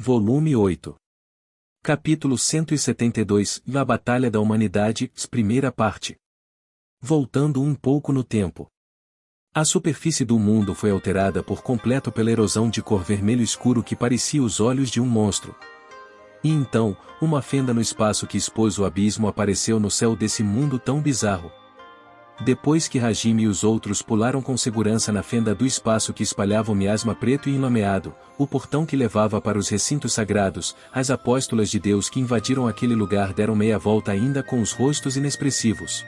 Volume 8. Capítulo 172, A Batalha da Humanidade, primeira parte. Voltando um pouco no tempo. A superfície do mundo foi alterada por completo pela erosão de cor vermelho escuro que parecia os olhos de um monstro. E então, uma fenda no espaço que expôs o abismo apareceu no céu desse mundo tão bizarro. Depois que Hajime e os outros pularam com segurança na fenda do espaço que espalhava o miasma preto e enlameado, o portão que levava para os recintos sagrados, as apóstolas de Deus que invadiram aquele lugar deram meia volta ainda com os rostos inexpressivos.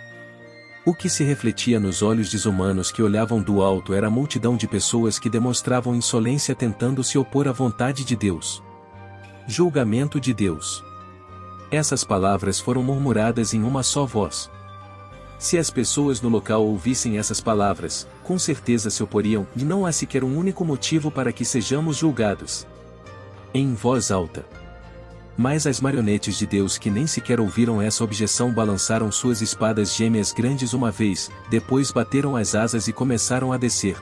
O que se refletia nos olhos desumanos que olhavam do alto era a multidão de pessoas que demonstravam insolência tentando se opor à vontade de Deus. Julgamento de Deus. Essas palavras foram murmuradas em uma só voz. Se as pessoas no local ouvissem essas palavras, com certeza se oporiam, e não há sequer um único motivo para que sejamos julgados. Em voz alta. Mas as marionetes de Deus que nem sequer ouviram essa objeção balançaram suas espadas gêmeas grandes uma vez, depois bateram as asas e começaram a descer.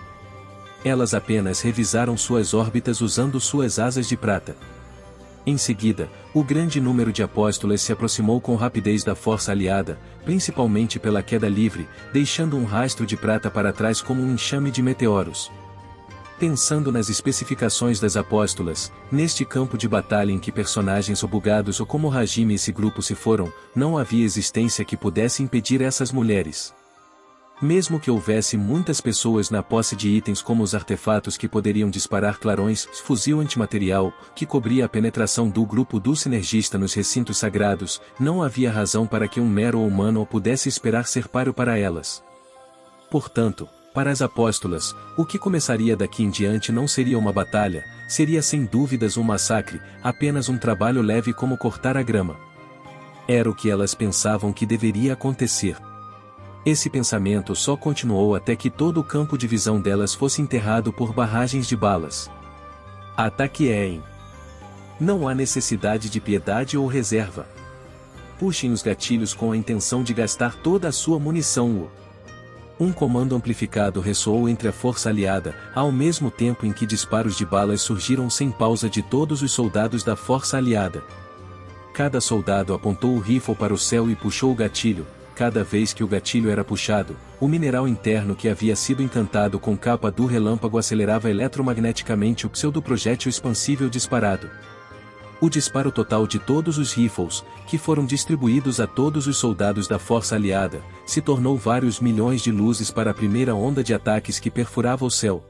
Elas apenas revisaram suas órbitas usando suas asas de prata. Em seguida, o grande número de apóstolas se aproximou com rapidez da força aliada, principalmente pela queda livre, deixando um rastro de prata para trás como um enxame de meteoros. Pensando nas especificações das apóstolas, neste campo de batalha em que personagens bugados ou como Hajime e esse grupo se foram, não havia existência que pudesse impedir essas mulheres. Mesmo que houvesse muitas pessoas na posse de itens como os artefatos que poderiam disparar clarões, fuzil antimaterial, que cobria a penetração do grupo do sinergista nos recintos sagrados, não havia razão para que um mero humano pudesse esperar ser páreo para elas. Portanto, para as apóstolas, o que começaria daqui em diante não seria uma batalha, seria sem dúvidas um massacre, apenas um trabalho leve como cortar a grama. Era o que elas pensavam que deveria acontecer. Esse pensamento só continuou até que todo o campo de visão delas fosse enterrado por barragens de balas. Ataque em. Não há necessidade de piedade ou reserva. Puxem os gatilhos com a intenção de gastar toda a sua munição. Um comando amplificado ressoou entre a força aliada, ao mesmo tempo em que disparos de balas surgiram sem pausa de todos os soldados da força aliada. Cada soldado apontou o rifle para o céu e puxou o gatilho. Cada vez que o gatilho era puxado, o mineral interno que havia sido encantado com capa do relâmpago acelerava eletromagneticamente o pseudoprojétil expansível disparado. O disparo total de todos os rifles, que foram distribuídos a todos os soldados da força aliada, se tornou vários milhões de luzes para a primeira onda de ataques que perfurava o céu.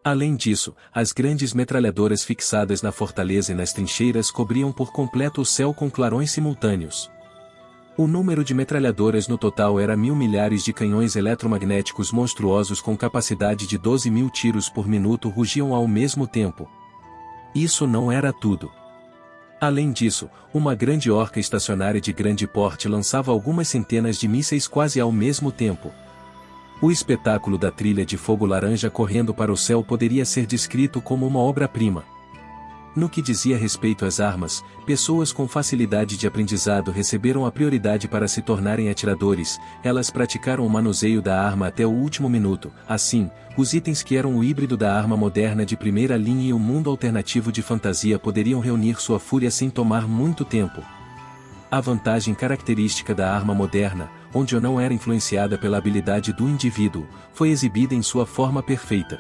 Além disso, as grandes metralhadoras fixadas na fortaleza e nas trincheiras cobriam por completo o céu com clarões simultâneos. O número de metralhadoras no total era 1.000 milhares de canhões eletromagnéticos monstruosos com capacidade de 12.000 tiros por minuto rugiam ao mesmo tempo. Isso não era tudo. Além disso, uma grande orca estacionária de grande porte lançava algumas centenas de mísseis quase ao mesmo tempo. O espetáculo da trilha de fogo laranja correndo para o céu poderia ser descrito como uma obra-prima. No que dizia respeito às armas, pessoas com facilidade de aprendizado receberam a prioridade para se tornarem atiradores, elas praticaram o manuseio da arma até o último minuto, assim, os itens que eram o híbrido da arma moderna de primeira linha e o mundo alternativo de fantasia poderiam reunir sua fúria sem tomar muito tempo. A vantagem característica da arma moderna, onde não era influenciada pela habilidade do indivíduo, foi exibida em sua forma perfeita.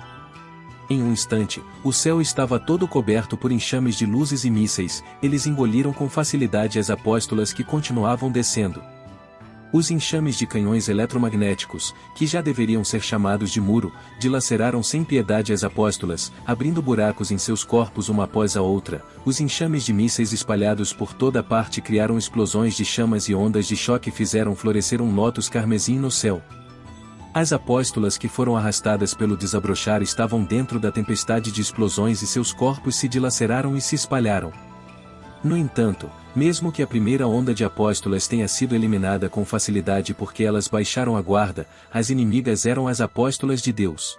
Em um instante, o céu estava todo coberto por enxames de luzes e mísseis, eles engoliram com facilidade as apóstolas que continuavam descendo. Os enxames de canhões eletromagnéticos, que já deveriam ser chamados de muro, dilaceraram sem piedade as apóstolas, abrindo buracos em seus corpos uma após a outra. Os enxames de mísseis espalhados por toda parte criaram explosões de chamas e ondas de choque fizeram florescer um lótus carmesim no céu. As apóstolas que foram arrastadas pelo desabrochar estavam dentro da tempestade de explosões e seus corpos se dilaceraram e se espalharam. No entanto, mesmo que a primeira onda de apóstolas tenha sido eliminada com facilidade porque elas baixaram a guarda, as inimigas eram as apóstolas de Deus.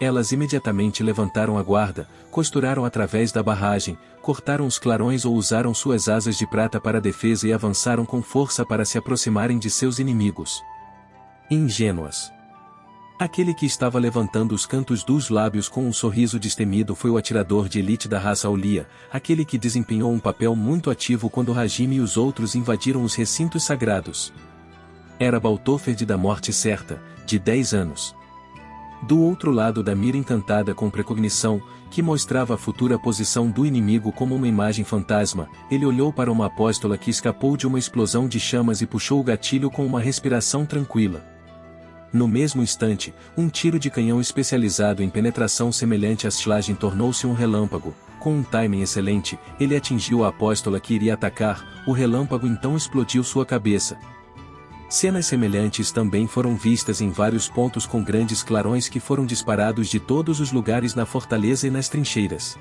Elas imediatamente levantaram a guarda, costuraram através da barragem, cortaram os clarões ou usaram suas asas de prata para a defesa e avançaram com força para se aproximarem de seus inimigos. Ingênuas. Aquele que estava levantando os cantos dos lábios com um sorriso destemido foi o atirador de elite da raça Aulia, aquele que desempenhou um papel muito ativo quando Hajime e os outros invadiram os recintos sagrados. Era Baltoferd da Morte Certa, de 10 anos. Do outro lado da mira encantada com precognição, que mostrava a futura posição do inimigo como uma imagem fantasma, ele olhou para uma apóstola que escapou de uma explosão de chamas e puxou o gatilho com uma respiração tranquila. No mesmo instante, um tiro de canhão especializado em penetração semelhante a Schlagen tornou-se um relâmpago. Com um timing excelente, ele atingiu a apóstola que iria atacar, o relâmpago então explodiu sua cabeça. Cenas semelhantes também foram vistas em vários pontos com grandes clarões que foram disparados de todos os lugares na fortaleza e nas trincheiras.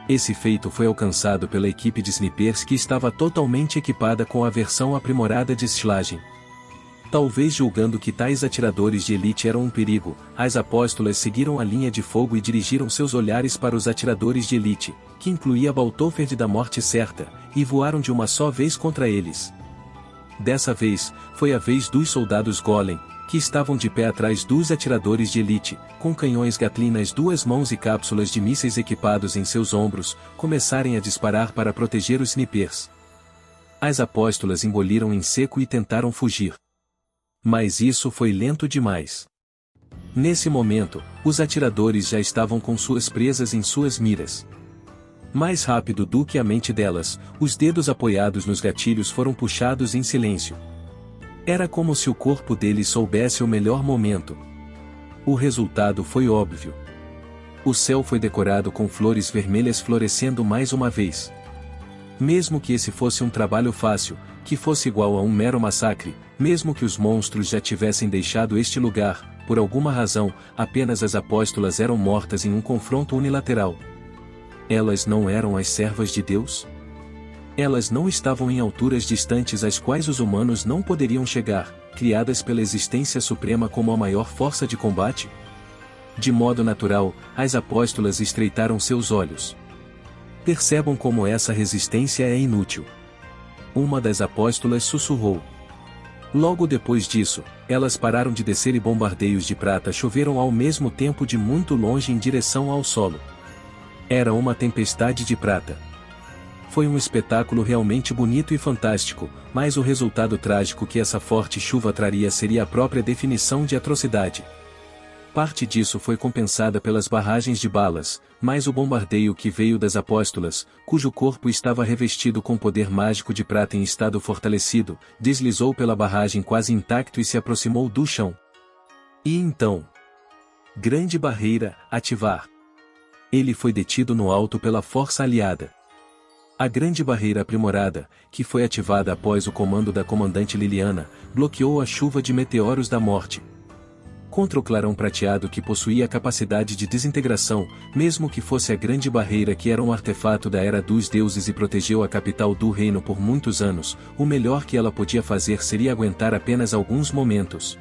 Esse feito foi alcançado pela equipe de snipers que estava totalmente equipada com a versão aprimorada de Schlagen. Talvez julgando que tais atiradores de elite eram um perigo, as apóstolas seguiram a linha de fogo e dirigiram seus olhares para os atiradores de elite, que incluía Baltoferd da Morte Certa, e voaram de uma só vez contra eles. Dessa vez, foi a vez dos soldados Golem, que estavam de pé atrás dos atiradores de elite, com canhões Gatling nas duas mãos e cápsulas de mísseis equipados em seus ombros, começarem a disparar para proteger os snipers. As apóstolas engoliram em seco e tentaram fugir. Mas isso foi lento demais. Nesse momento, os atiradores já estavam com suas presas em suas miras. Mais rápido do que a mente delas, os dedos apoiados nos gatilhos foram puxados em silêncio. Era como se o corpo deles soubesse o melhor momento. O resultado foi óbvio. O céu foi decorado com flores vermelhas florescendo mais uma vez. Mesmo que esse fosse um trabalho fácil, que fosse igual a um mero massacre, mesmo que os monstros já tivessem deixado este lugar, por alguma razão, apenas as apóstolas eram mortas em um confronto unilateral. Elas não eram as servas de Deus? Elas não estavam em alturas distantes às quais os humanos não poderiam chegar, criadas pela existência suprema como a maior força de combate? De modo natural, as apóstolas estreitaram seus olhos. Percebam como essa resistência é inútil. Uma das apóstolas sussurrou. Logo depois disso, elas pararam de descer e bombardeios de prata choveram ao mesmo tempo de muito longe em direção ao solo. Era uma tempestade de prata. Foi um espetáculo realmente bonito e fantástico, mas o resultado trágico que essa forte chuva traria seria a própria definição de atrocidade. Parte disso foi compensada pelas barragens de balas, mas o bombardeio que veio das apóstolas, cujo corpo estava revestido com poder mágico de prata em estado fortalecido, deslizou pela barragem quase intacto e se aproximou do chão. E então? Grande barreira, ativar. Ele foi detido no alto pela força aliada. A grande barreira aprimorada, que foi ativada após o comando da comandante Liliana, bloqueou a chuva de meteoros da morte. Contra o clarão prateado que possuía a capacidade de desintegração, mesmo que fosse a grande barreira que era um artefato da Era dos Deuses e protegeu a capital do reino por muitos anos, o melhor que ela podia fazer seria aguentar apenas alguns momentos.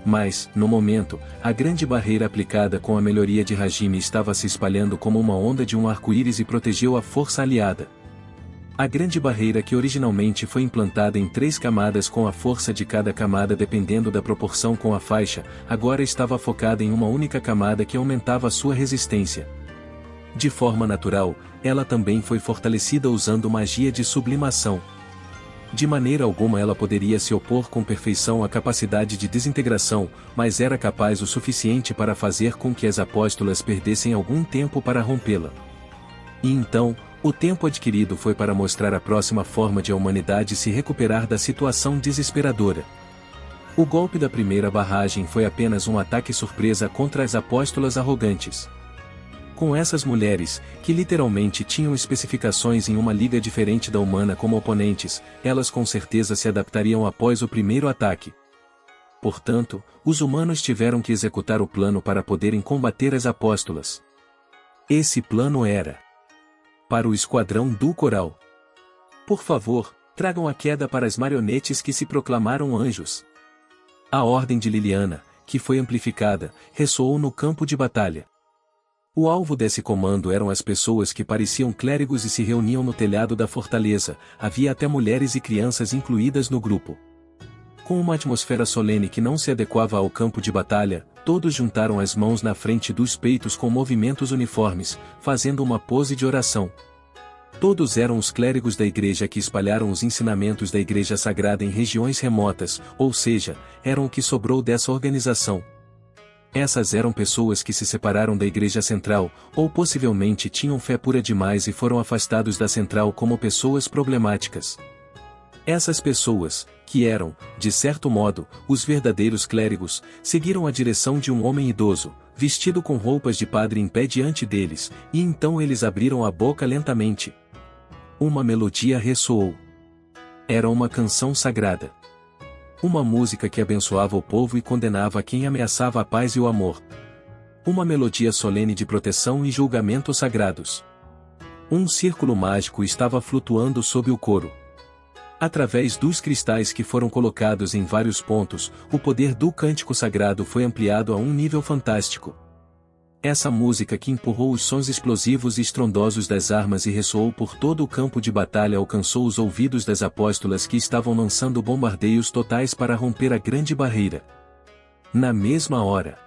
Mas, no momento, a grande barreira aplicada com a melhoria de Hajime estava se espalhando como uma onda de um arco-íris e protegeu a força aliada. A grande barreira que originalmente foi implantada em 3 camadas com a força de cada camada dependendo da proporção com a faixa, agora estava focada em uma única camada que aumentava a sua resistência. De forma natural, ela também foi fortalecida usando magia de sublimação. De maneira alguma ela poderia se opor com perfeição à capacidade de desintegração, mas era capaz o suficiente para fazer com que as apóstolas perdessem algum tempo para rompê-la. E então, o tempo adquirido foi para mostrar a próxima forma de a humanidade se recuperar da situação desesperadora. O golpe da primeira barragem foi apenas um ataque surpresa contra as apóstolas arrogantes. Com essas mulheres, que literalmente tinham especificações em uma liga diferente da humana como oponentes, elas com certeza se adaptariam após o primeiro ataque. Portanto, os humanos tiveram que executar o plano para poderem combater as apóstolas. Esse plano era: para o esquadrão do coral. Por favor, tragam a queda para as marionetes que se proclamaram anjos. A ordem de Liliana, que foi amplificada, ressoou no campo de batalha. O alvo desse comando eram as pessoas que pareciam clérigos e se reuniam no telhado da fortaleza, havia até mulheres e crianças incluídas no grupo. Com uma atmosfera solene que não se adequava ao campo de batalha, todos juntaram as mãos na frente dos peitos com movimentos uniformes, fazendo uma pose de oração. Todos eram os clérigos da igreja que espalharam os ensinamentos da igreja sagrada em regiões remotas, ou seja, eram o que sobrou dessa organização. Essas eram pessoas que se separaram da igreja central, ou possivelmente tinham fé pura demais e foram afastados da central como pessoas problemáticas. Essas pessoas, que eram, de certo modo, os verdadeiros clérigos, seguiram a direção de um homem idoso, vestido com roupas de padre em pé diante deles, e então eles abriram a boca lentamente. Uma melodia ressoou. Era uma canção sagrada. Uma música que abençoava o povo e condenava quem ameaçava a paz e o amor. Uma melodia solene de proteção e julgamento sagrados. Um círculo mágico estava flutuando sob o coro. Através dos cristais que foram colocados em vários pontos, o poder do cântico sagrado foi ampliado a um nível fantástico. Essa música que empurrou os sons explosivos e estrondosos das armas e ressoou por todo o campo de batalha alcançou os ouvidos das apóstolas que estavam lançando bombardeios totais para romper a grande barreira. Na mesma hora.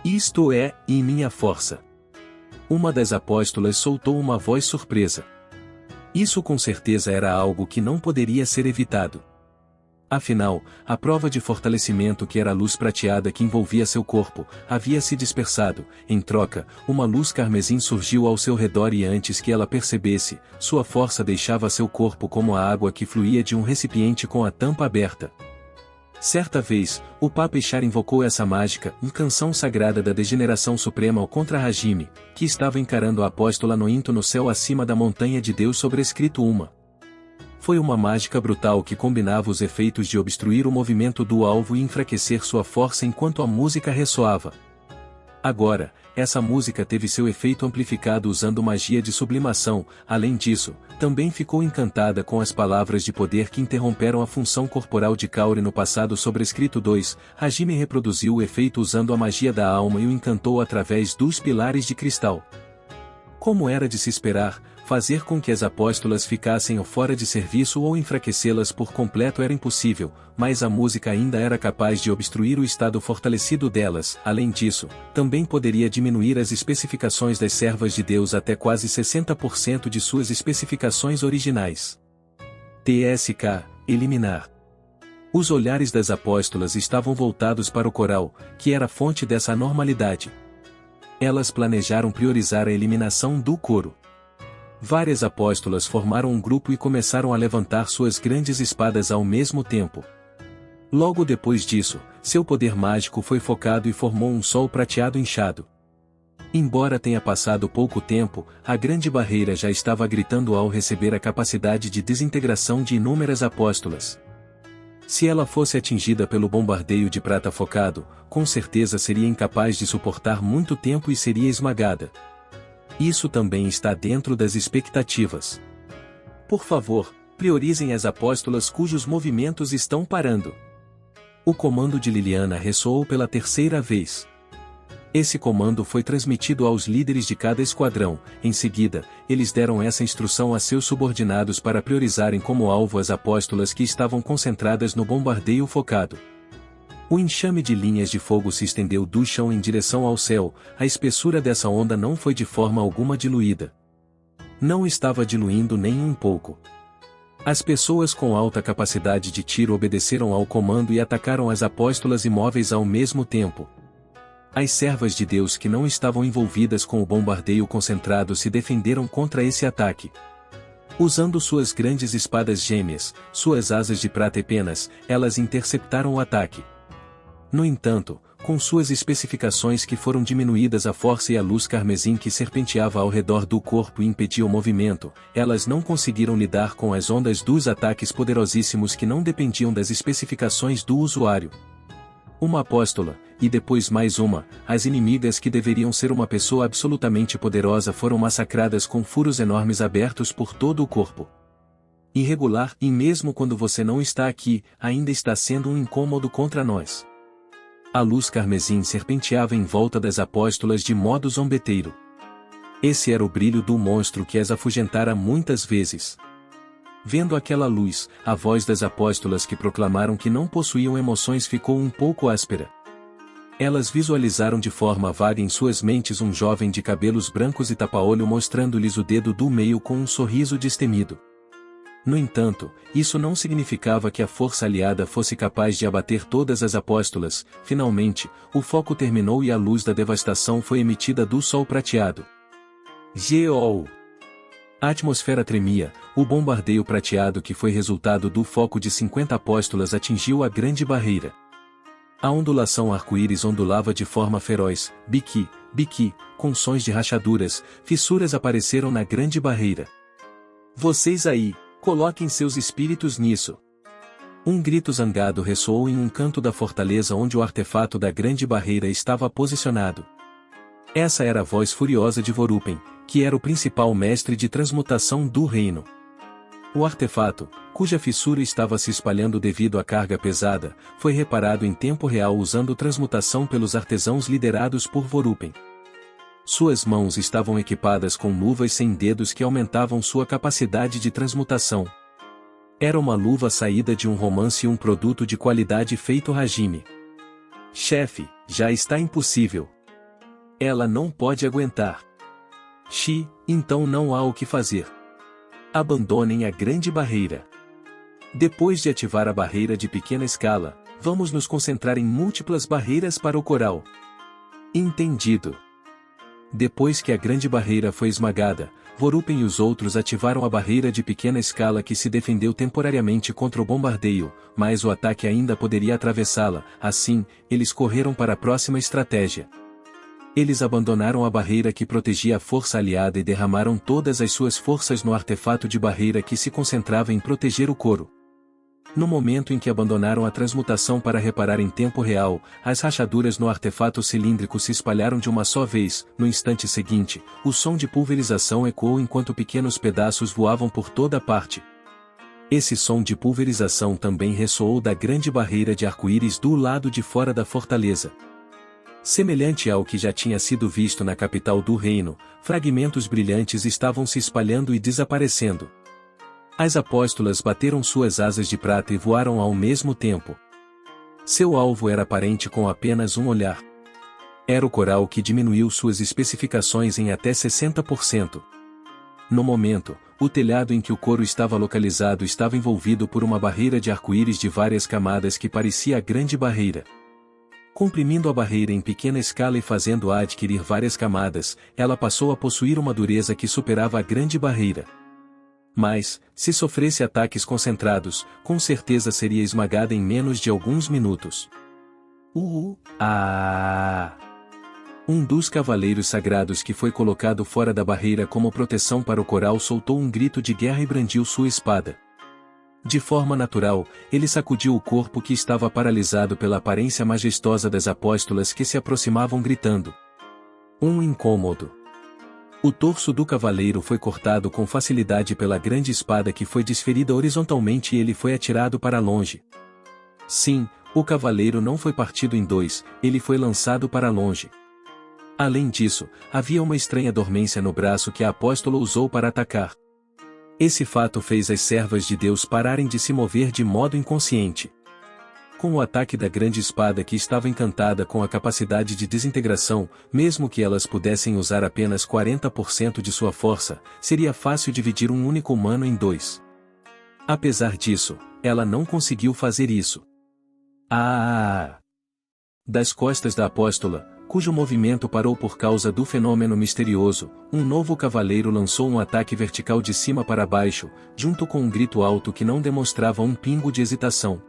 Isto é, em minha força. Uma das apóstolas soltou uma voz surpresa. Isso com certeza era algo que não poderia ser evitado. Afinal, a prova de fortalecimento que era a luz prateada que envolvia seu corpo, havia se dispersado. Em troca, uma luz carmesim surgiu ao seu redor e antes que ela percebesse, sua força deixava seu corpo como a água que fluía de um recipiente com a tampa aberta. Certa vez, o Papa Ishar invocou essa mágica, canção sagrada da degeneração suprema ao contra Hajime, que estava encarando a apóstola Nointo no céu acima da montanha de Deus sobrescrito uma. Foi uma mágica brutal que combinava os efeitos de obstruir o movimento do alvo e enfraquecer sua força enquanto a música ressoava. Agora, essa música teve seu efeito amplificado usando magia de sublimação, além disso, também ficou encantada com as palavras de poder que interromperam a função corporal de Kaori no passado sobrescrito 2, Hajime reproduziu o efeito usando a magia da alma e o encantou através dos pilares de cristal. Como era de se esperar, fazer com que as apóstolas ficassem fora de serviço ou enfraquecê-las por completo era impossível, mas a música ainda era capaz de obstruir o estado fortalecido delas. Além disso, também poderia diminuir as especificações das servas de Deus até quase 60% de suas especificações originais. TSK, eliminar. Os olhares das apóstolas estavam voltados para o coral, que era a fonte dessa anormalidade. Elas planejaram priorizar a eliminação do coro. Várias apóstolas formaram um grupo e começaram a levantar suas grandes espadas ao mesmo tempo. Logo depois disso, seu poder mágico foi focado e formou um sol prateado inchado. Embora tenha passado pouco tempo, a grande barreira já estava gritando ao receber a capacidade de desintegração de inúmeras apóstolas. Se ela fosse atingida pelo bombardeio de prata focado, com certeza seria incapaz de suportar muito tempo e seria esmagada. Isso também está dentro das expectativas. Por favor, priorizem as apóstolas cujos movimentos estão parando. O comando de Liliana ressoou pela terceira vez. Esse comando foi transmitido aos líderes de cada esquadrão. Em seguida, eles deram essa instrução a seus subordinados para priorizarem como alvo as apóstolas que estavam concentradas no bombardeio focado. O enxame de linhas de fogo se estendeu do chão em direção ao céu, a espessura dessa onda não foi de forma alguma diluída. Não estava diluindo nem um pouco. As pessoas com alta capacidade de tiro obedeceram ao comando e atacaram as apóstolas imóveis ao mesmo tempo. As servas de Deus que não estavam envolvidas com o bombardeio concentrado se defenderam contra esse ataque. Usando suas grandes espadas gêmeas, suas asas de prata e penas, elas interceptaram o ataque. No entanto, com suas especificações que foram diminuídas a força e a luz carmesim que serpenteava ao redor do corpo e impedia o movimento, elas não conseguiram lidar com as ondas dos ataques poderosíssimos que não dependiam das especificações do usuário. Uma apóstola, e depois mais uma, as inimigas que deveriam ser uma pessoa absolutamente poderosa foram massacradas com furos enormes abertos por todo o corpo. Irregular, e mesmo quando você não está aqui, ainda está sendo um incômodo contra nós. A luz carmesim serpenteava em volta das apóstolas de modo zombeteiro. Esse era o brilho do monstro que as afugentara muitas vezes. Vendo aquela luz, a voz das apóstolas que proclamaram que não possuíam emoções ficou um pouco áspera. Elas visualizaram de forma vaga em suas mentes um jovem de cabelos brancos e tapa-olho mostrando-lhes o dedo do meio com um sorriso destemido. No entanto, isso não significava que a força aliada fosse capaz de abater todas as apóstolas. Finalmente, o foco terminou e a luz da devastação foi emitida do sol prateado. Geol. A atmosfera tremia, o bombardeio prateado que foi resultado do foco de 50 apóstolas atingiu a grande barreira. A ondulação arco-íris ondulava de forma feroz, biqui, com sons de rachaduras, fissuras apareceram na grande barreira. Vocês aí, coloquem seus espíritos nisso. Um grito zangado ressoou em um canto da fortaleza onde o artefato da grande barreira estava posicionado. Essa era a voz furiosa de Vorupen, que era o principal mestre de transmutação do reino. O artefato, cuja fissura estava se espalhando devido à carga pesada, foi reparado em tempo real usando transmutação pelos artesãos liderados por Vorupen. Suas mãos estavam equipadas com luvas sem dedos que aumentavam sua capacidade de transmutação. Era uma luva saída de um romance e um produto de qualidade feito Hajime. Chefe, já está impossível. Ela não pode aguentar. Então não há o que fazer. Abandonem a grande barreira. Depois de ativar a barreira de pequena escala, vamos nos concentrar em múltiplas barreiras para o coral. Entendido. Depois que a grande barreira foi esmagada, Vorupen e os outros ativaram a barreira de pequena escala que se defendeu temporariamente contra o bombardeio, mas o ataque ainda poderia atravessá-la. Assim, eles correram para a próxima estratégia. Eles abandonaram a barreira que protegia a força aliada e derramaram todas as suas forças no artefato de barreira que se concentrava em proteger o coro. No momento em que abandonaram a transmutação para reparar em tempo real, as rachaduras no artefato cilíndrico se espalharam de uma só vez. No instante seguinte, o som de pulverização ecoou enquanto pequenos pedaços voavam por toda parte. Esse som de pulverização também ressoou da grande barreira de arco-íris do lado de fora da fortaleza. Semelhante ao que já tinha sido visto na capital do reino, fragmentos brilhantes estavam se espalhando e desaparecendo. As apóstolas bateram suas asas de prata e voaram ao mesmo tempo. Seu alvo era aparente com apenas um olhar. Era o coral que diminuiu suas especificações em até 60%. No momento, o telhado em que o coro estava localizado estava envolvido por uma barreira de arco-íris de várias camadas que parecia a grande barreira. Comprimindo a barreira em pequena escala e fazendo-a adquirir várias camadas, ela passou a possuir uma dureza que superava a grande barreira. Mas, se sofresse ataques concentrados, com certeza seria esmagada em menos de alguns minutos. Um dos cavaleiros sagrados que foi colocado fora da barreira como proteção para o coral soltou um grito de guerra e brandiu sua espada. De forma natural, ele sacudiu o corpo que estava paralisado pela aparência majestosa das apóstolas que se aproximavam gritando. Um incômodo. O torso do cavaleiro foi cortado com facilidade pela grande espada que foi desferida horizontalmente e ele foi atirado para longe. Sim, o cavaleiro não foi partido em dois, ele foi lançado para longe. Além disso, havia uma estranha dormência no braço que a apóstola usou para atacar. Esse fato fez as servas de Deus pararem de se mover de modo inconsciente. Com o ataque da grande espada que estava encantada com a capacidade de desintegração, mesmo que elas pudessem usar apenas 40% de sua força, seria fácil dividir um único humano em dois. Apesar disso, ela não conseguiu fazer isso. Das costas da apóstola, cujo movimento parou por causa do fenômeno misterioso, um novo cavaleiro lançou um ataque vertical de cima para baixo, junto com um grito alto que não demonstrava um pingo de hesitação.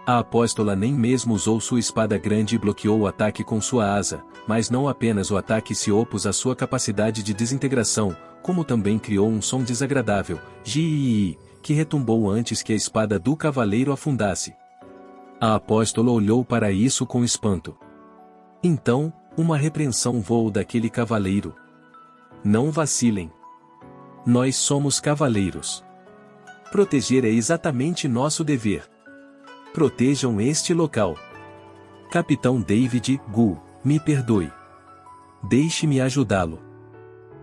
A apóstola nem mesmo usou sua espada grande e bloqueou o ataque com sua asa, mas não apenas o ataque se opôs à sua capacidade de desintegração, como também criou um som desagradável, que retumbou antes que a espada do cavaleiro afundasse. A apóstola olhou para isso com espanto. Então, uma repreensão voou daquele cavaleiro. Não vacilem. Nós somos cavaleiros. Proteger é exatamente nosso dever. Protejam este local. Capitão David, me perdoe. Deixe-me ajudá-lo.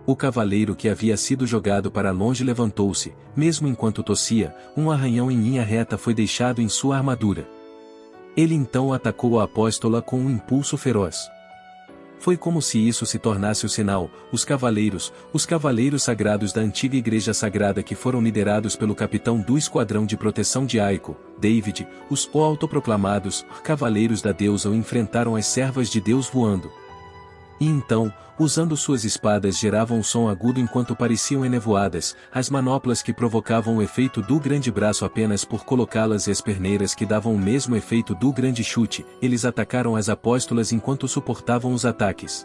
O cavaleiro que havia sido jogado para longe levantou-se, mesmo enquanto tossia, um arranhão em linha reta foi deixado em sua armadura. Ele então atacou a apóstola com um impulso feroz. Foi como se isso se tornasse o sinal. Os cavaleiros sagrados da antiga igreja sagrada que foram liderados pelo capitão do esquadrão de proteção de Aiko, David, os autoproclamados cavaleiros da deusa enfrentaram as servas de Deus voando. E então, usando suas espadas geravam um som agudo enquanto pareciam enevoadas, as manoplas que provocavam o efeito do grande braço apenas por colocá-las e as perneiras que davam o mesmo efeito do grande chute, eles atacaram as apóstolas enquanto suportavam os ataques.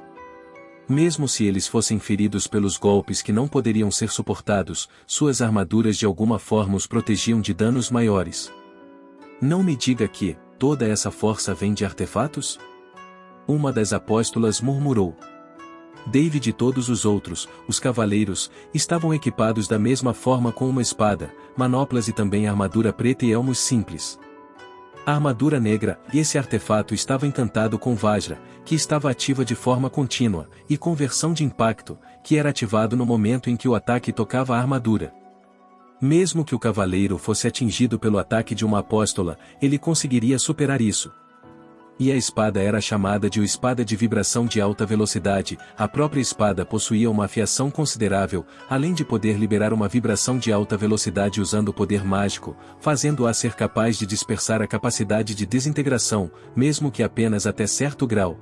Mesmo se eles fossem feridos pelos golpes que não poderiam ser suportados, suas armaduras de alguma forma os protegiam de danos maiores. Não me diga que toda essa força vem de artefatos? Uma das apóstolas murmurou. David e todos os outros, os cavaleiros, estavam equipados da mesma forma com uma espada, manoplas e também armadura preta e elmos simples. A armadura negra e esse artefato estava encantado com Vajra, que estava ativa de forma contínua, e conversão de impacto, que era ativado no momento em que o ataque tocava a armadura. Mesmo que o cavaleiro fosse atingido pelo ataque de uma apóstola, ele conseguiria superar isso. E a espada era chamada de espada de vibração de alta velocidade. A própria espada possuía uma afiação considerável, além de poder liberar uma vibração de alta velocidade usando o poder mágico, fazendo-a ser capaz de dispersar a capacidade de desintegração, mesmo que apenas até certo grau.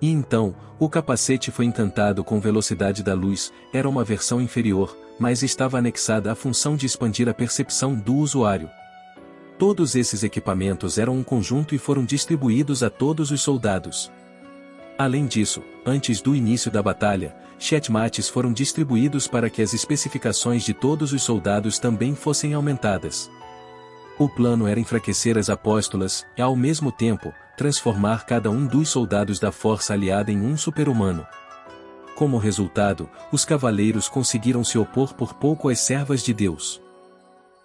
E então, o capacete foi encantado com velocidade da luz, era uma versão inferior, mas estava anexada à função de expandir a percepção do usuário. Todos esses equipamentos eram um conjunto e foram distribuídos a todos os soldados. Além disso, antes do início da batalha, checkmates foram distribuídos para que as especificações de todos os soldados também fossem aumentadas. O plano era enfraquecer as apóstolas e, ao mesmo tempo, transformar cada um dos soldados da força aliada em um super-humano. Como resultado, os cavaleiros conseguiram se opor por pouco às servas de Deus.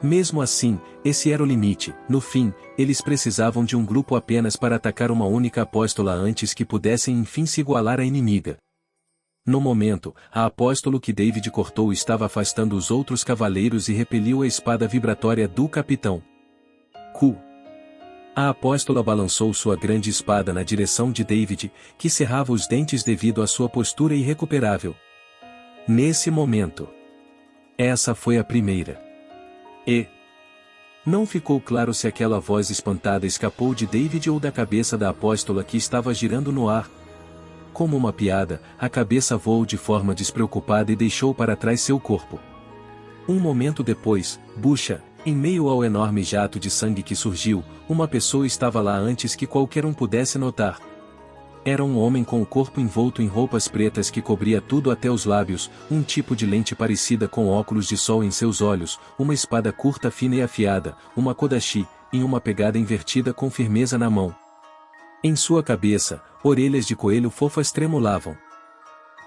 Mesmo assim, esse era o limite. No fim, eles precisavam de um grupo apenas para atacar uma única apóstola antes que pudessem enfim se igualar à inimiga. No momento, a apóstolo que David cortou estava afastando os outros cavaleiros e repeliu a espada vibratória do capitão. A apóstola balançou sua grande espada na direção de David, que cerrava os dentes devido à sua postura irrecuperável. Nesse momento, essa foi a primeira. Não ficou claro se aquela voz espantada escapou de David ou da cabeça da apóstola que estava girando no ar. Como uma piada, a cabeça voou de forma despreocupada e deixou para trás seu corpo. Um momento depois, bucha, em meio ao enorme jato de sangue que surgiu, uma pessoa estava lá antes que qualquer um pudesse notar. Era um homem com o corpo envolto em roupas pretas que cobria tudo até os lábios, um tipo de lente parecida com óculos de sol em seus olhos, uma espada curta fina e afiada, uma kodashi, e uma pegada invertida com firmeza na mão. Em sua cabeça, orelhas de coelho fofas tremulavam.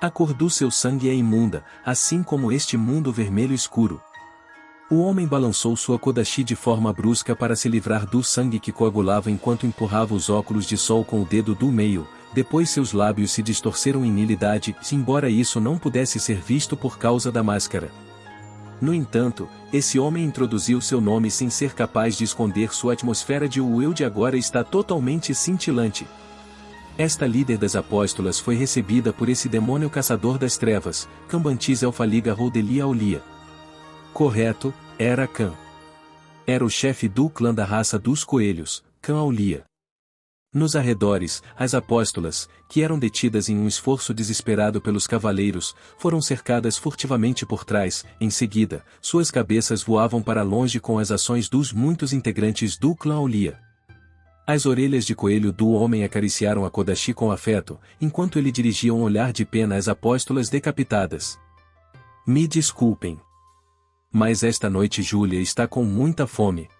A cor do seu sangue é imunda, assim como este mundo vermelho escuro. O homem balançou sua kodashi de forma brusca para se livrar do sangue que coagulava enquanto empurrava os óculos de sol com o dedo do meio. Depois seus lábios se distorceram em nilidade, embora isso não pudesse ser visto por causa da máscara. No entanto, esse homem introduziu seu nome sem ser capaz de esconder sua atmosfera de o eu de agora está totalmente cintilante. Esta líder das apóstolas foi recebida por esse demônio caçador das trevas, Cambantis Elfaliga Rodelia Aulia. Correto, era Khan. Era o chefe do clã da raça dos coelhos, Khan Aulia. Nos arredores, as apóstolas, que eram detidas em um esforço desesperado pelos cavaleiros, foram cercadas furtivamente por trás. Em seguida, suas cabeças voavam para longe com as ações dos muitos integrantes do clã Aulia. As orelhas de coelho do homem acariciaram a kodashi com afeto, enquanto ele dirigia um olhar de pena às apóstolas decapitadas. Me desculpem. Mas esta noite Júlia está com muita fome.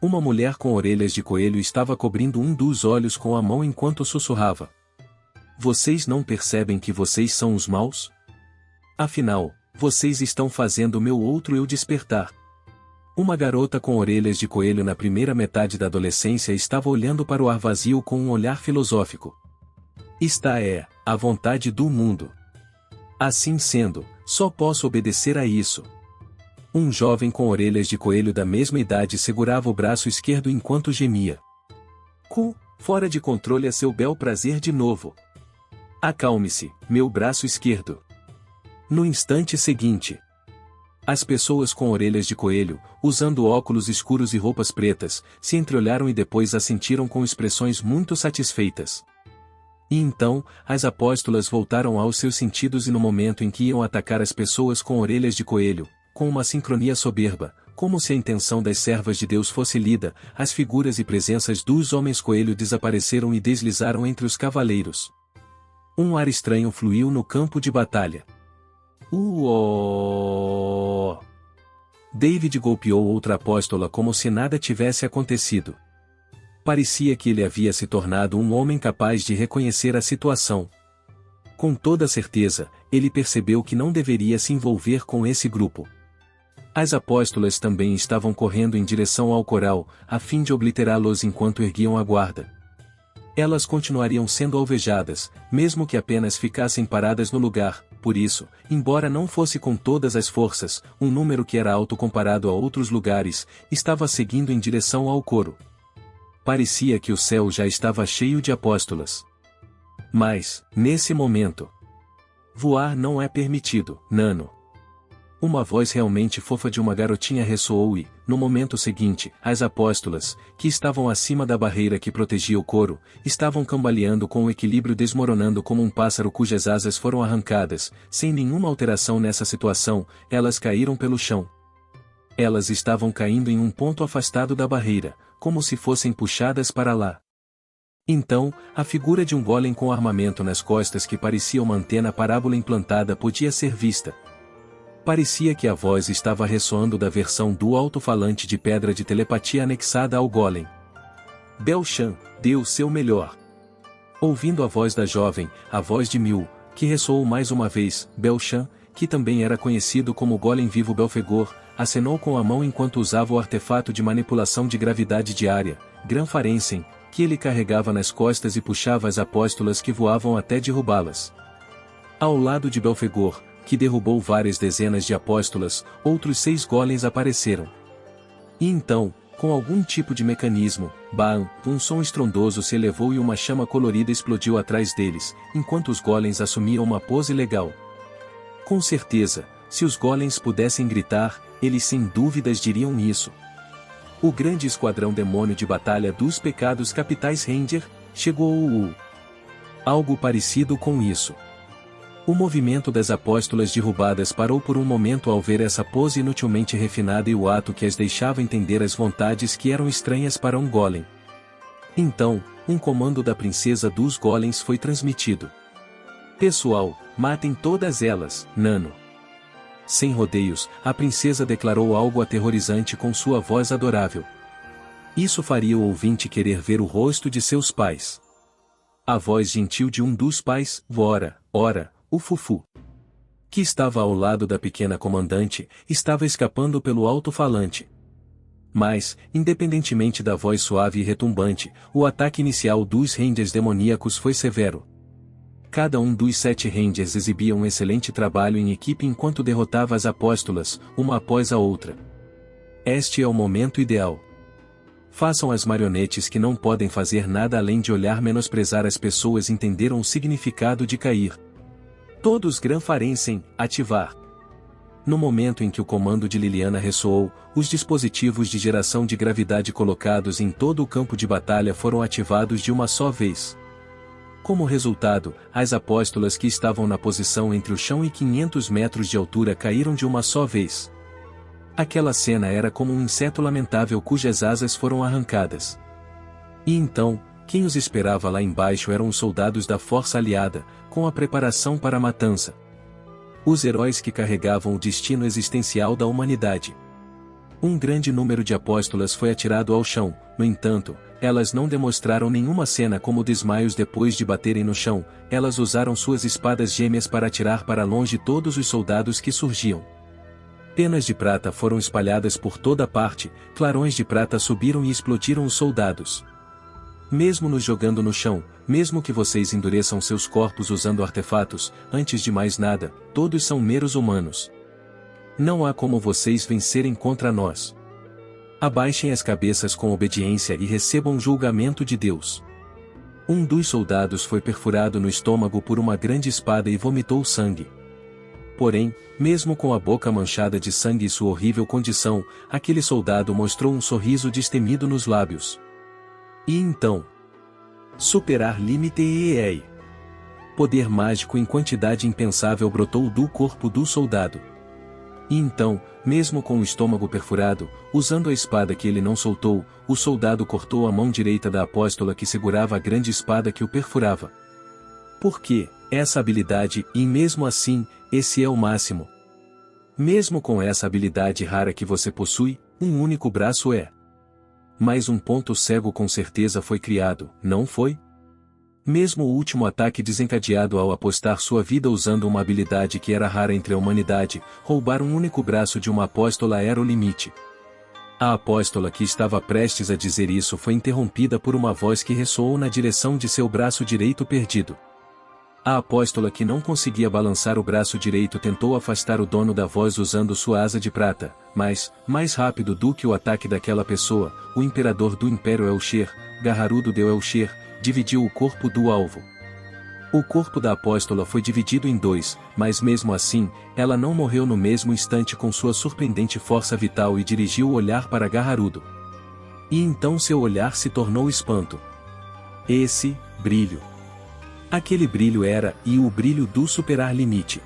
Uma mulher com orelhas de coelho estava cobrindo um dos olhos com a mão enquanto sussurrava. Vocês não percebem que vocês são os maus? Afinal, vocês estão fazendo meu outro eu despertar. Uma garota com orelhas de coelho na primeira metade da adolescência estava olhando para o ar vazio com um olhar filosófico. Esta é a vontade do mundo. Assim sendo, só posso obedecer a isso. Um jovem com orelhas de coelho da mesma idade segurava o braço esquerdo enquanto gemia. Fora de controle a seu bel prazer de novo. Acalme-se, meu braço esquerdo. No instante seguinte, as pessoas com orelhas de coelho, usando óculos escuros e roupas pretas, se entreolharam e depois assentiram com expressões muito satisfeitas. E então, as apóstolas voltaram aos seus sentidos e no momento em que iam atacar as pessoas com orelhas de coelho, com uma sincronia soberba, como se a intenção das servas de Deus fosse lida, as figuras e presenças dos homens coelho desapareceram e deslizaram entre os cavaleiros. Um ar estranho fluiu no campo de batalha. Uó! David golpeou outra apóstola como se nada tivesse acontecido. Parecia que ele havia se tornado um homem capaz de reconhecer a situação. Com toda certeza, ele percebeu que não deveria se envolver com esse grupo. As apóstolas também estavam correndo em direção ao coral, a fim de obliterá-los enquanto erguiam a guarda. Elas continuariam sendo alvejadas, mesmo que apenas ficassem paradas no lugar, por isso, embora não fosse com todas as forças, um número que era alto comparado a outros lugares, estava seguindo em direção ao coro. Parecia que o céu já estava cheio de apóstolas. Mas, nesse momento, voar não é permitido, Nano. Uma voz realmente fofa de uma garotinha ressoou e, no momento seguinte, as apóstolas, que estavam acima da barreira que protegia o coro, estavam cambaleando com o equilíbrio desmoronando como um pássaro cujas asas foram arrancadas, sem nenhuma alteração nessa situação, elas caíram pelo chão. Elas estavam caindo em um ponto afastado da barreira, como se fossem puxadas para lá. Então, a figura de um golem com armamento nas costas que parecia uma antena parábola implantada podia ser vista. Parecia que a voz estava ressoando da versão do alto-falante de pedra de telepatia anexada ao golem. Bel-Shan, dê o seu melhor. Ouvindo a voz da jovem, a voz de Mil, que ressoou mais uma vez, Bel-Shan, que também era conhecido como golem vivo Belfegor, acenou com a mão enquanto usava o artefato de manipulação de gravidade diária, Granfarensen, que ele carregava nas costas e puxava as apóstolas que voavam até derrubá-las. Ao lado de Belfegor, que derrubou várias dezenas de apóstolas, outros 6 golems apareceram. E então, com algum tipo de mecanismo, Baam, um som estrondoso se elevou e uma chama colorida explodiu atrás deles, enquanto os golems assumiam uma pose legal. Com certeza, se os golems pudessem gritar, eles sem dúvidas diriam isso. O grande esquadrão demônio de batalha dos pecados capitais Ranger, chegou algo parecido com isso. O movimento das apóstolas derrubadas parou por um momento ao ver essa pose inutilmente refinada e o ato que as deixava entender as vontades que eram estranhas para um golem. Então, um comando da princesa dos golems foi transmitido. Pessoal, matem todas elas, Nano. Sem rodeios, a princesa declarou algo aterrorizante com sua voz adorável. Isso faria o ouvinte querer ver o rosto de seus pais. A voz gentil de um dos pais, ora, o Fufu, que estava ao lado da pequena comandante, estava escapando pelo alto-falante. Mas, independentemente da voz suave e retumbante, o ataque inicial dos Rangers demoníacos foi severo. Cada um dos 7 Rangers exibia um excelente trabalho em equipe enquanto derrotava as apóstolas, uma após a outra. Este é o momento ideal. Façam as marionetes que não podem fazer nada além de olhar menosprezar as pessoas entenderam o significado de cair. Todos Granfarensen, ativar. No momento em que o comando de Liliana ressoou, os dispositivos de geração de gravidade colocados em todo o campo de batalha foram ativados de uma só vez. Como resultado, as apóstolas que estavam na posição entre o chão e 500 metros de altura caíram de uma só vez. Aquela cena era como um inseto lamentável cujas asas foram arrancadas. E então, quem os esperava lá embaixo eram os soldados da força aliada, com a preparação para a matança. Os heróis que carregavam o destino existencial da humanidade. Um grande número de apóstolas foi atirado ao chão, no entanto, elas não demonstraram nenhuma cena como desmaios depois de baterem no chão, elas usaram suas espadas gêmeas para atirar para longe todos os soldados que surgiam. Penas de prata foram espalhadas por toda parte, clarões de prata subiram e explodiram os soldados. Mesmo nos jogando no chão, mesmo que vocês endureçam seus corpos usando artefatos, antes de mais nada, todos são meros humanos. Não há como vocês vencerem contra nós. Abaixem as cabeças com obediência e recebam o julgamento de Deus. Um dos soldados foi perfurado no estômago por uma grande espada e vomitou sangue. Porém, mesmo com a boca manchada de sangue e sua horrível condição, aquele soldado mostrou um sorriso destemido nos lábios. E então? Superar limite e poder mágico em quantidade impensável brotou do corpo do soldado. E então, mesmo com o estômago perfurado, usando a espada que ele não soltou, o soldado cortou a mão direita da apóstola que segurava a grande espada que o perfurava. Por quê? Essa habilidade, e mesmo assim, esse é o máximo. Mesmo com essa habilidade rara que você possui, um único braço é. Mas um ponto cego com certeza foi criado, não foi? Mesmo o último ataque desencadeado ao apostar sua vida usando uma habilidade que era rara entre a humanidade, roubar um único braço de uma apóstola era o limite. A apóstola que estava prestes a dizer isso foi interrompida por uma voz que ressoou na direção de seu braço direito perdido. A apóstola que não conseguia balançar o braço direito tentou afastar o dono da voz usando sua asa de prata, mas, mais rápido do que o ataque daquela pessoa, o imperador do Império Elsher, Garharudo de Elsher, dividiu o corpo do alvo. O corpo da apóstola foi dividido em dois, mas mesmo assim, ela não morreu no mesmo instante com sua surpreendente força vital e dirigiu o olhar para Garharudo. E então seu olhar se tornou espanto. Esse brilho. Aquele brilho era, e o brilho do superar limite.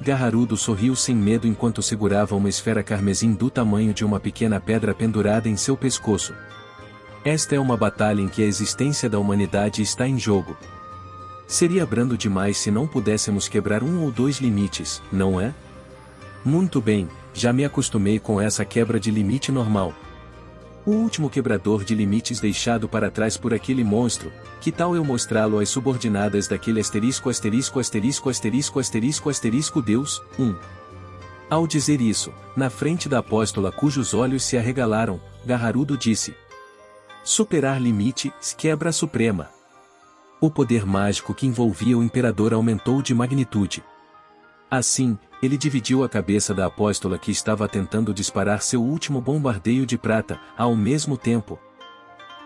Garharudo sorriu sem medo enquanto segurava uma esfera carmesim do tamanho de uma pequena pedra pendurada em seu pescoço. Esta é uma batalha em que a existência da humanidade está em jogo. Seria brando demais se não pudéssemos quebrar um ou dois limites, não é? Muito bem, já me acostumei com essa quebra de limite normal. O último quebrador de limites deixado para trás por aquele monstro, que tal eu mostrá-lo às subordinadas daquele asterisco Deus, 1. Ao dizer isso, na frente da apóstola cujos olhos se arregalaram, Garharudo disse: Superar limite, quebra suprema. O poder mágico que envolvia o imperador aumentou de magnitude. Assim, ele dividiu a cabeça da apóstola que estava tentando disparar seu último bombardeio de prata, ao mesmo tempo,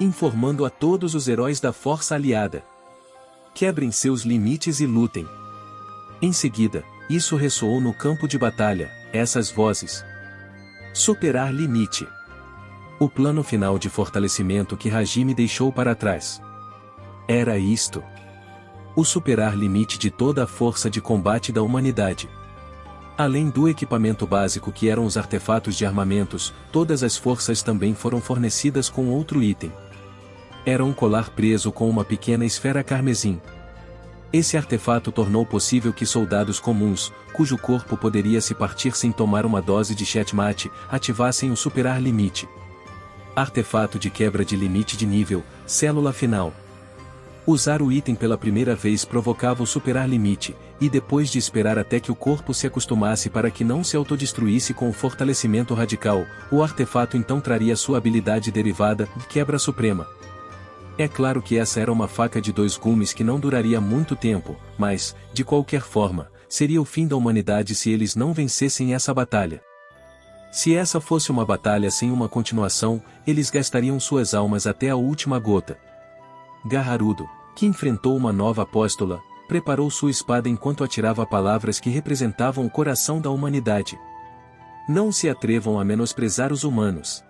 informando a todos os heróis da força aliada: quebrem seus limites e lutem. Em seguida, isso ressoou no campo de batalha, essas vozes: superar limite. O plano final de fortalecimento que Hajime deixou para trás. Era isto. O superar limite de toda a força de combate da humanidade. Além do equipamento básico que eram os artefatos de armamentos, todas as forças também foram fornecidas com outro item. Era um colar preso com uma pequena esfera carmesim. Esse artefato tornou possível que soldados comuns, cujo corpo poderia se partir sem tomar uma dose de checkmate, ativassem o superar limite. Artefato de quebra de limite de nível, célula final. Usar o item pela primeira vez provocava o superar limite, e depois de esperar até que o corpo se acostumasse para que não se autodestruísse com o fortalecimento radical, o artefato então traria sua habilidade derivada, quebra suprema. É claro que essa era uma faca de dois gumes que não duraria muito tempo, mas, de qualquer forma, seria o fim da humanidade se eles não vencessem essa batalha. Se essa fosse uma batalha sem uma continuação, eles gastariam suas almas até a última gota. Garharudo, que enfrentou uma nova apóstola, preparou sua espada enquanto atirava palavras que representavam o coração da humanidade. Não se atrevam a menosprezar os humanos.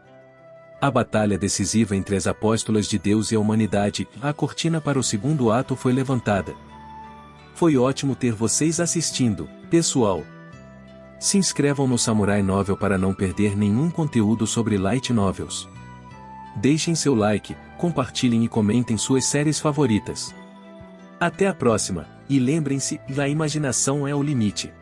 A batalha decisiva entre as apóstolas de Deus e a humanidade, a cortina para o segundo ato foi levantada. Foi ótimo ter vocês assistindo, pessoal. Se inscrevam no Samurai Novel para não perder nenhum conteúdo sobre Light Novels. Deixem seu like, compartilhem e comentem suas séries favoritas. Até a próxima, e lembrem-se, a imaginação é o limite.